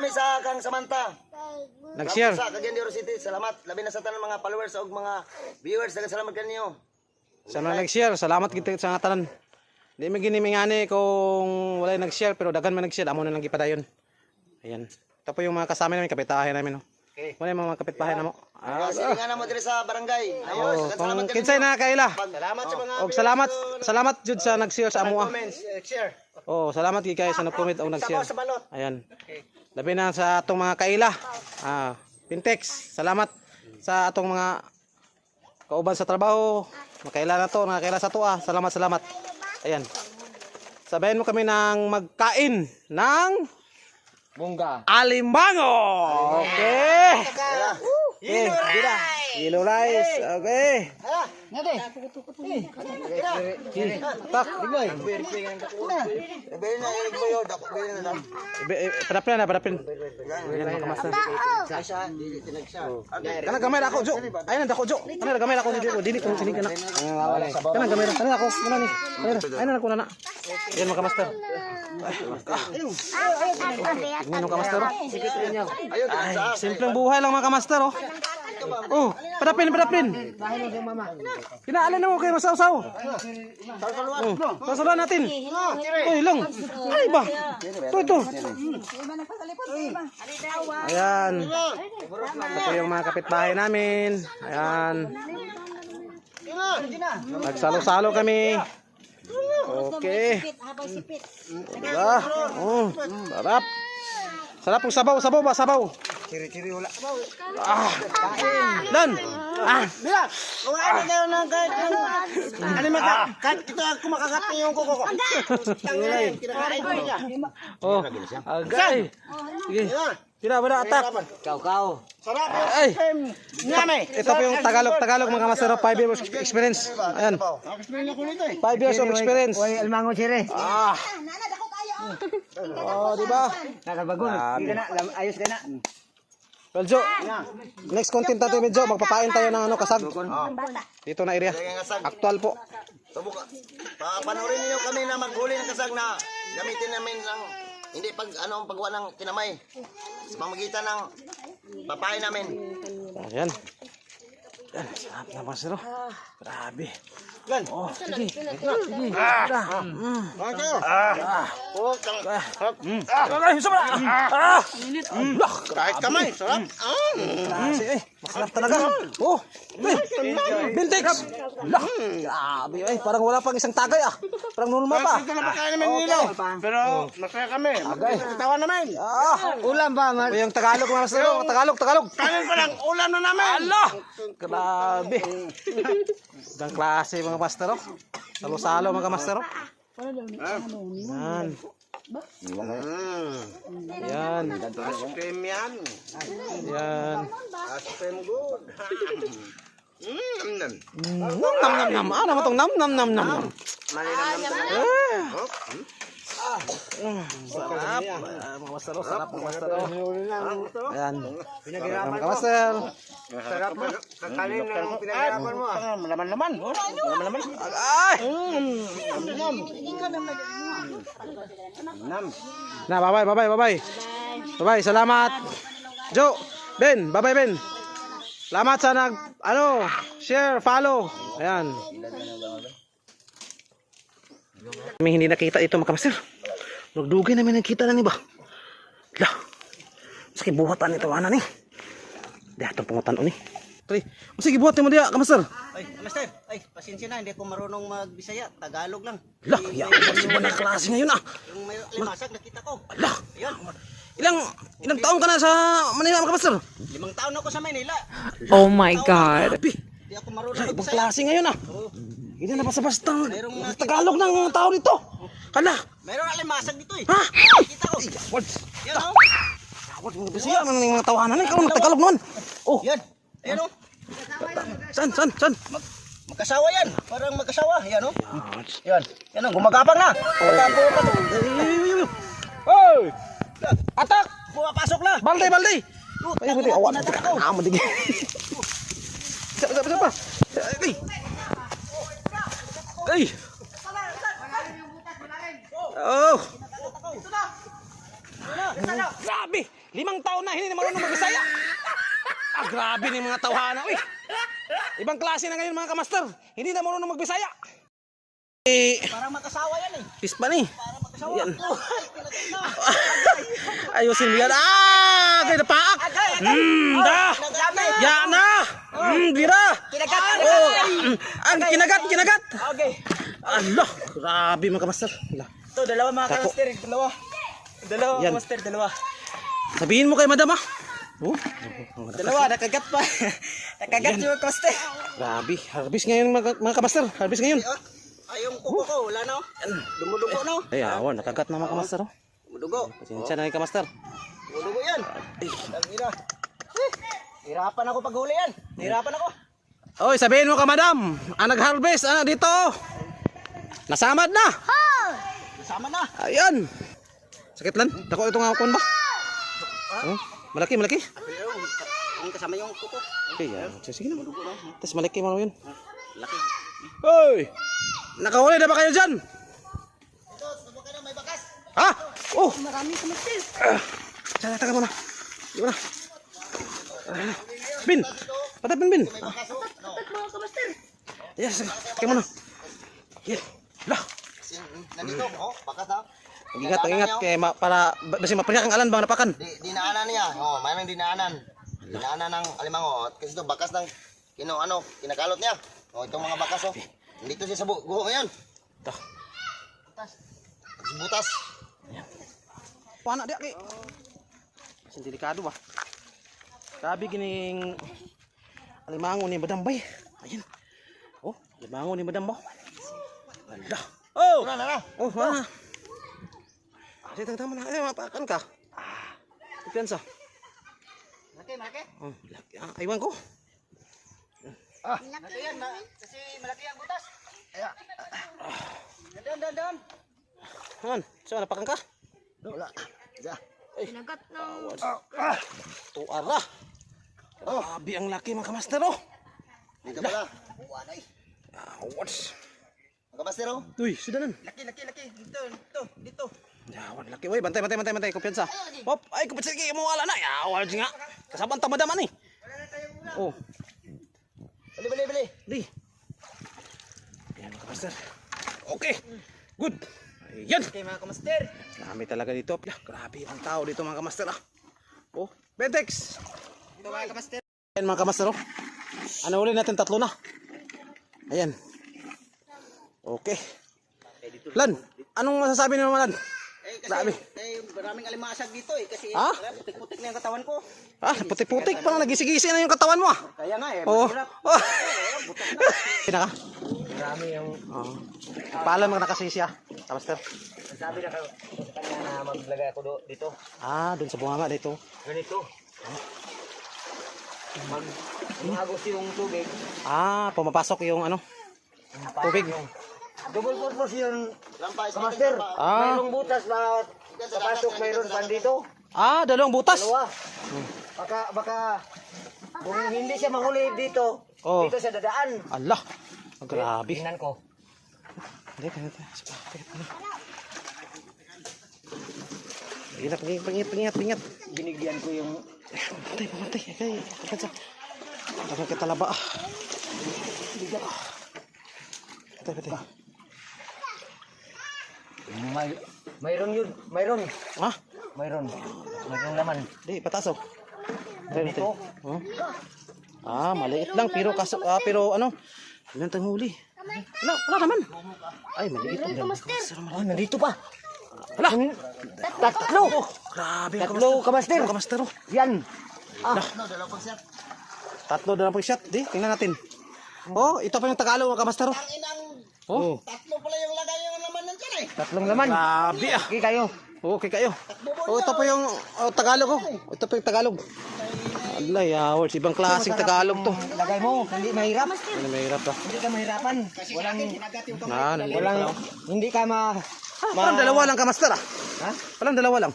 kami sa Kang Samantha. Nag-share. Sa Cagayan de Oro City. Salamat. Labi na sa tanan mga followers o mga viewers. Daghang salamat kanyo. Sa mga nag-share, salamat kita sa tanan. Di mi ginimingani kung wala nag-share pero daghan man nag-share amo na lang gipadayon. Ayan. Ito po yung mga kasama namin, kapitbahay namin. Okay. Wala yung mga kapitbahay na mo. Silingan na mo diri sa barangay. Ayos. Daghang salamat Kung kinsay na kaila. Salamat sa mga Og salamat jud sa nag-share sa amo. comments. Share. Oh, salamat gid kayo sa nag-comment o nag-share. Sa balot. Ayan. Labi na sa atong mga kaila. Pintex, salamat sa atong mga kauban sa trabaho. Makaila na to, nakakaila sa tuwa. Salamat. Ayan. Sabayan mo kami ng magkain ng Bungga. alimango. Okay. Okay, gira. Yellow rice. Okay. Tak. Bili na ilig mo yun. Ako bili na lang. Padapin. Ayan, makamasa. Kana gamay ako, Jo. Ayun dako, Jo. Kana gamay ako dito. Dili ko sini kana. Kana gamay. Kana ako. Mana ni? Ayun ako na. Ayan makamaster. Tingnan mo kamaster. Ayun, Ay, simpleng buhay lang mga kamaster oh. Oh, padapin. Kinaalan na mo kayo masaw-saw. Sasaluan natin. Uy, lang. Ay ba? Ito. Ayan. Ito yung mga kapitbahay namin. Ayan. Nagsalo-salo kami. Okay. Diba? Oh, sarap. Sarap yung sabaw. Ciri-ciri wala. Dan. Bila, kung ano kayo ng kahit ano kahit ito ako makagat na yung kuko ko. Kinakain ko niya. Oh, agay. Sige. Bada atak. Kau. Sarap. Ay. Nyame. Ito po yung Tagalog mga master of 5 years experience. Ayan. 5 years of experience. Almango sire. Oh, di ba? Nakabagon. Hindi na, ayos ka na. Well, Jo, next content natin medyo magpapain tayo ng kasag. Dito na area. Actual po. Panoorin niyo kami na maghuli ng kasag na gamitin namin ng hindi paggawa ng kinamay. Sa pamamagitan ng papain namin. Ayan. Sarap na master. Grabe. Oh, sige. Kahit kamay, sarap. Masarap talaga. Oh, Bintex. Grabe, parang wala pang isang tagay ah. Parang normal pa. Ito na pakain namin nila. Pero masaya kami. Tawa namin. Ulam ba, man? Yung Tagalog mga master. Tagalog. Kanin pa lang, ulam na namin. Allah! Grabe. Ibang klase mga master. Salo-salo mga master. Yan. Yan. Ice cream yan. Yan. Ice cream good. Nam. Ano mo tong nam. Sarap. Mga master. Sarap mga master. Ayan. Mga master. Sarap na. Kakanin ng pinagirapan mo. Malaman-laman. Ay! Na, bye-bye. Bye-bye, salamat. Jo, Ben, bye-bye Ben. Salamat sa share, follow. Ayan. Kami hindi nakita ito mga kamaster. Nagdugay namin nakita na ni ba? Lah. Sige buhatan ito ana ni. Di atong pangutan ni. Pre, sige buhat mo diya kamaster. Ay, master. Ay, pasensya na, hindi ako marunong magbisaya. Tagalog lang. Lah, ya, si ba na klase ngayon ah? Yung may limasag nakita ko. Lah. Ayun. Ilang taon ka na sa Manila mga kamaster? 5 taon ako sa Maynila. Oh my God. Hindi ako marunong Ibang magbisaya. klase ngayon ah. Hindi na basta-basta. Tagalog ng tao nito. Kala. Mayroong alimasag dito eh. Ha? Nakita ko. Words. Yan o. Words mga bisiya. Ano ng mga tawanan? Ikaw nagtagalog naman. Oh. Yan. Yan o. San? Magkasawa yan. Parang magkasawa. Yan o. Yan. Yan o. Gumagapang na. Gumagapang pa. Hoy! Atak! Pumapasok na. Balday! Ay, buti. Awan. Amo digi. Siapa? Ay! Oh! Grabe! Grabe! 5 taon na hindi na marunong magbisaya. Grabe ng mga tawhana. Uy! Ibang klase na ngayon mga kamaster. Hindi na marunong magbisaya. Parang magkasawa yan eh. Pispa ni. Parang magkasawa. Yan. Ayusin mo yan. Gaya na paak. Da! Yan na! Dira! Kinagat! Ang kinagat! Okay. Allah! Grabe mga kamaster. Allah. Ito, dalawa mga Kako. kamaster. Dalawa Yan. kamaster, dalawa. Sabihin mo kay madam ah. Oh, Dalawa, nakagat pa. Nakagat yung kamaster. grabe. Harvest ngayon mga kamaster. Harvest ngayon. Ay, yung kuko ko, wala na. Dumudugo na. Ay, awan. Nakagat na mga kamaster. Oh. Dumudugo. Pasensya na kay kamaster. Dumudugo yan. Tangina. Hirapan ako pag huli yan. Hirapan ako. Oy, sabihin mo ka madam. Nag-harvest dito. Nasamad na. Sama na. Ayan. Sakit lang. Dako itong akon ba? Oh, malaki. Ang kasama yung kuko. Okay, sige na. Tapos malaki mo yun. Laki. Hoy! Nakahuli na ba kayo dyan? Ito, subukan na, may bakas. Ha? Oh! Marami kumatil. Taga mo na. Di mo na. Bin! Patay Bin! Yes, kaya mo na. Yeah. Lah! Nandito, bakas na. Mag-ingat kaya para basi mapayak ang alan bang napakan. Dinaanan niya. Mayroong dinaanan. Dinaanan ng alimango. Kasi ito, bakas ng kinakalot niya. Itong mga bakas, Nandito siya sa guho ngayon. Ito. Butas. Paano dia kay? Sin delikado ba? Grabe gining alimango ni Madam Bay. Ayan. Oh, alimango ni Madam Bay. Ala. Oh! Na. Oh, mana? Sige, tama na. Mapakan ka. Kumpiyansa. Malaki. Oh, laki. Aywan ko. Malaki yan, kasi malaki ang butas. Dan. Han, saan napakan ka? Wala. Diyan. Nagat ng... Tuara. Grabe ang laki mga kamaster oh. Dito pala. Awas. Ang kabastero. Uy, sudah nan. Laki. Dito. Yawan laki. Uy, bantay. Kumpiyansa. Hop, ay kumpiyansa kay mo wala na. Yawan nga. Kasabang tamadaman eh. Oh. Bili. Di. Ayan mga kamaster. Okay. Good. Ayan. Okay mga kamaster. Dami talaga dito. Grabe ang tao dito mga kamaster ah. Oh, Bentex. Ito mga kamaster. Ayan mga kamaster oh. Ano uli natin 3 na. Ayan. Okay. Lan, anong masasabi niyo Lan? Kasi maraming alimasag dito kasi Ha? putik-putik na yung katawan ko. Putik-putik parang nagisi-gisi na yung katawan mo ah. Kaya nga Oo. mahirap. Oh. Butak na. Pinaka. Marami yung Paalam mga nakasisi ah. Kamaster. sabi na kayo kanya na maglagay ako dito. Doon sa bunganga dito. Ganito. Pag umagos yung tubig, Pumapasok yung tubig. double purpose yung Lampay. kamaster. Mayroong butas na papasok, mayroon pa dito. Dalawang butas. Dalawa. Baka kung hindi siya mahuli dito, Oh. dito siya dadaan. Allah. Grabe. Tingnan ko. Hindi, Pingat. Binigyan ko yung Pamatay. Okay, kapansa. Dapat kita laba ah. Patay. mayroon yun. Mayroon laman. Di, pataso. Dito. Maliit lang pero ilan tang huli? Wala naman. Ay, maliit lang. Nandito pa. Wala. Tatlo. Grabe. Tatlo, kamaster. Kamaster oh. Yan. Tatlo na lang po yung shot. Di, tingnan natin. Oh, ito pa yung Tagalog mga kamaster oh. Oh. Tatlo pala yung lagay yung laman ng tiyan eh. Tatlong laman. Grabe ah. Okay kayo. Okay kayo. Oh, ito pa yung Tagalog oh. Ito pa yung Tagalog. Alay, hours. Ibang klaseng Tagalog to. Lagay mo, hindi mahirap. Ano mahirap to? Hindi ka mahirapan. Walang. Hindi ka Parang dalawa lang kamaster ah. Ha? Parang dalawa lang.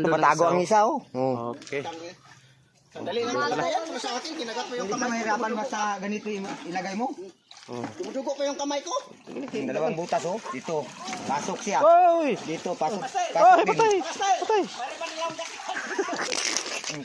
Tumatago ang isa oh. Okay. Dali naman pala yan. Sa akin, kinagat ko yung Hindi ka mahirapan basta ganito ilagay mo. Dumudugo pa yung kamay ko. Yung dalawang butas oh. Dito. Pasok siya. Oy! Dito pasok. Oy, patay! Ang